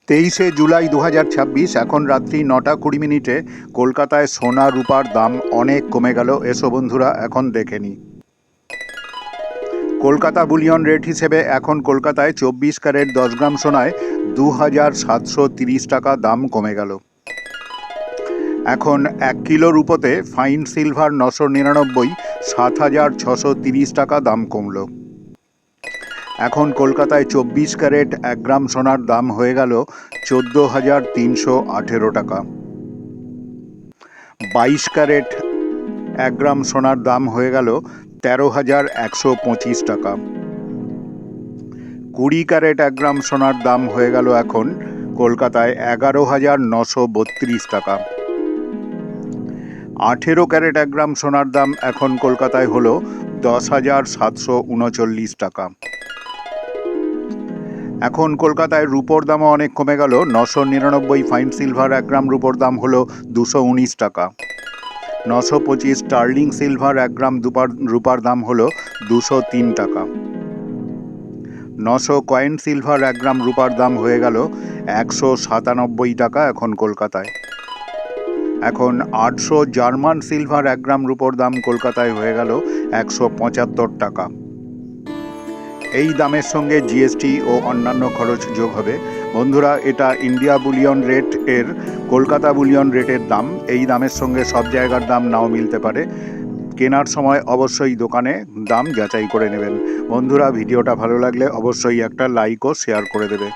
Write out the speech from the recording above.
23শে জুলাই 2026 এখন রাত্রি 9:20 কলকাতায় সোনা রূপার দাম অনেক কমে গেল। এসো বন্ধুরা এখন দেখে নিই। কলকাতা বুলিয়ন রেট হিসেবে এখন কলকাতায় 24 ক্যারেট 10 গ্রাম সোনায় 2730 টাকা দাম কমে গেল। এখন 1 কিলো রূপোতে ফাইন সিলভার 999 7630 টাকা দাম কমল। এখন কলকাতায় 24 ক্যারেট 1 গ্রাম সোনার দাম হয়ে গেল 14,318 টাকা। 22 ক্যারেট 1 গ্রাম সোনার দাম হয়ে গেল 13,125 টাকা। 20 ক্যারেট 1 গ্রাম সোনার দাম হয়ে গেল এখন কলকাতায় 11,932 টাকা। 18 ক্যারেট 1 গ্রাম সোনার দাম এখন কলকাতায় হলো 10,739 টাকা। এখন কলকাতায় রূপোর দামও অনেক কমে গেল। 999 ফাইন সিলভার 1 গ্রাম রূপোর দাম হলো 219 টাকা। 925 স্টার্লিং সিলভার 1 গ্রাম রূপার দাম হলো 203 টাকা। 900 কয়েন সিলভার 1 গ্রাম রূপার দাম হয়ে গেল 197 টাকা এখন কলকাতায়। এখন 800 জার্মান সিলভার 1 গ্রাম রূপোর দাম কলকাতায় হয়ে গেল 175 টাকা। এই দামের সঙ্গে জিএসটি ও অন্যান্য খরচ যোগ হবে। বন্ধুরা, এটা ইন্ডিয়া বুলিয়ন রেট এর কলকাতা বুলিয়ন রেটের দাম। এই দামের সঙ্গে সব জায়গার দাম নাও মিলতে পারে। কেনার সময় অবশ্যই দোকানে দাম যাচাই করে নেবেন। বন্ধুরা, ভিডিওটা ভালো লাগলে অবশ্যই একটা লাইক ও শেয়ার করে দেবে।